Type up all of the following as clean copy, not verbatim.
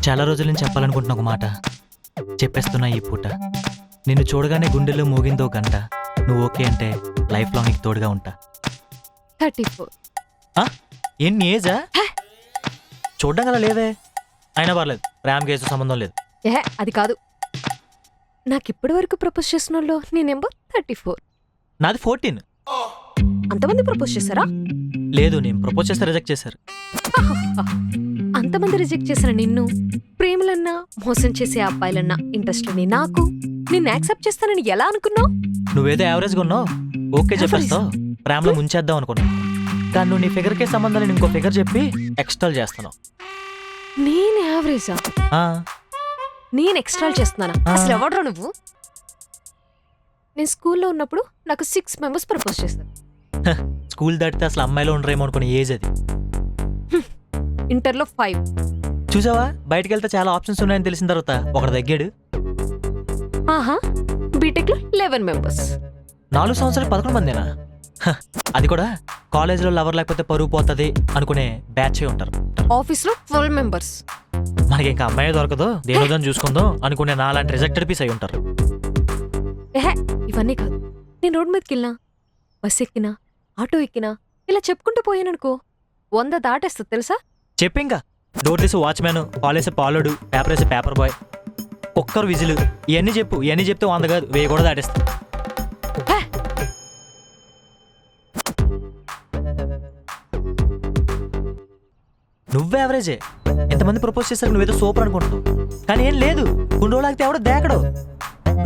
చాలా రోజుల నుంచి చెప్పాలనుకుంటున్న ఒక మాట చెప్పేస్తున్నా ఈ పూట. నిన్ను చూడగానే గుండెల్లో మోగిందో గంట. నువ్వు ఓకే అంటే లైఫ్ లాంగ్ నీకు తోడుగా ఉంటా. 34. ఎన్ని ఏజా? చూడడం కదా లేదే. అయినా పర్లేదు, ప్రేమ కేసు సంబంధం లేదు. అది కాదు. నాకు ఇప్పటి వరకు ప్రపోజ్ చేసిన వాళ్ళు నీ నెంబర్ 34. నాది 14. అంతమంది ప్రపోజ్ చేశారా? లేదు, నేను ప్రపోజ్ చేస్తే రిజెక్ట్ చేశారు. అంతమంది రిజెక్ట్ చేసిన నిన్ను, ప్రేమలన్నా మోసం చేసే అబ్బాయిలన్నా ఇంట్రెస్ట్ ని నాకు, నిన్ను యాక్సెప్ట్ చేస్తానని ఎలా అనుకున్నావు? నువ్వేదో యావరేజ్గా ఉన్నావు, ఓకే చెప్పేస్తావు. ప్రేమలో ముంచేద్దాం అనుకున్నా, కానీ నువ్వు నీ ఫిగర్కే సంబంధం లేని ఇంకో ఫిగర్ చెప్పి ఎక్స్ట్రాల్ చేస్తున్నావు. నేను యావరేజా? ఆ, నేను ఎక్స్ట్రాల్ చేస్తున్నానా? అసలు ఎవడ్రా నువ్వు? నేను స్కూల్లో ఉన్నప్పుడు నాకు 6 మెంబర్స్ ప్రపోజ్ చేశారు. స్కూల్ దాటితే అసలు అమ్మాయిలో ఉండరేమో అనుకునే ఏజ్ అది. ఇంటర్లో 5. చూసావా, బయటకు వెళ్తే చాలా ఆప్షన్స్ ఉన్నాయని తెలిసిన తర్వాత ఒకటి తగ్గాడు. ఆహా, బీటెక్ లో 11 మెంబర్స్. 4 సంవత్సరాలు 11 మందేనా? అది కూడా కాలేజీలో లవర్ లేకపోతే పరువు పోతుంది అనుకునే బ్యాచ్ ఉంటారు. ఆఫీస్ లో 12 మెంబర్స్. మనకి ఇంకా అమ్మాయి దొరకదు, దేనిదని చూసుకుందాం అనుకునే నాలాంటి రిజెక్టెడ్ పీస్ అయి ఉంటారు. ఇవన్నీ కాదు. నేను రోడ్ మీదకి వెళ్ళినా, బస్ ఎక్కినా, ఆటో ఎక్కినా, ఇలా చెప్పుకుంటూ పోయాననుకో 100 దాటేస్తుంది తెలుసా? చెప్పి ఇంకా డోర్ తీసి వాచ్మ్యాన్, పాలేసే పాలుడు, పేపర్ వేసే పేపర్ బాయ్, ఒక్కరు విజిల్, ఇవన్నీ చెప్పు. ఇవన్నీ చెప్తే 100 కాదు 1000 కూడా దాటేస్తా. నువ్వే యావరేజే. ఎంతమంది ప్రపోజ్ చేశారు, నువ్వేదో సూపర్ అనుకుంటున్నావు, కానీ ఏం లేదు. కొన్ని రోజులు ఎవడో దేకడు.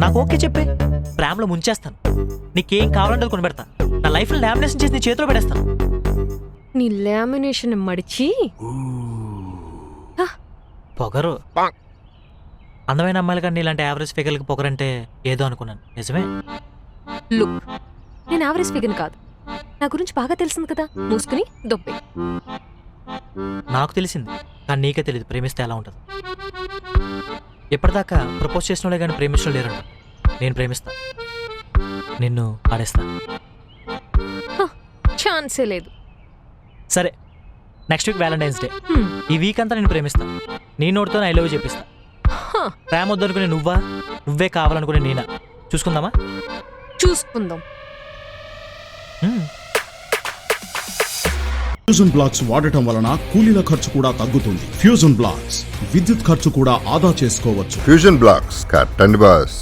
నాకు ఓకే చెప్పే, ప్రేమలో ముంచేస్తాను. నీకేం కావాలంటే అది కొనిపెడతా. నా లైఫ్లో లామినేషన్ చేసి నీ చేతిలో పెడేస్తాను. నీ లామినేషన్ మడిచి పొగరు. అందమైన అమ్మాయిల కన్నా ఇలాంటి యావరేజ్ ఫిగర్లకి పొగరంటే ఏదో అనుకున్నాను. నిజమే. లుక్, నేను యావరేజ్ ఫిగర్ కాదు. నా గురించి బాగా తెలిసింది కదా, మూసుకుని దొబ్బే. నాకు తెలిసింది, కానీ నీకే తెలియదు ప్రేమిస్తే ఎలా ఉంటుంది. ఎప్పటిదాకా ప్రపోజ్ చేసిన వాళ్ళే కానీ ప్రేమించడం లేరంట. నేను ప్రేమిస్తా, నిన్ను ఆడేస్తా. ఛాన్సే లేదు. సరే, నెక్స్ట్ వీక్ వ్యాలంటైన్స్ డే. ఈ వీక్ అంతా నేను ప్రేమిస్తా. నీ నోటితో ఐ లవ్ యూ చెప్పిస్తా. ప్రేమ వద్దనుకునే నువ్వా, నువ్వే కావాలనుకునే నేనా? చూసుకుందామా? చూసుకుందాం. ఫ్యూజన్ బ్లాక్స్ వాడటం వలన కూలీల ఖర్చు కూడా తగ్గుతుంది. ఫ్యూజన్ బ్లాక్స్ విద్యుత్ ఖర్చు కూడా ఆదా చేసుకోవచ్చు. ఫ్యూజన్ బ్లాక్స్ కట్టండి బాస్.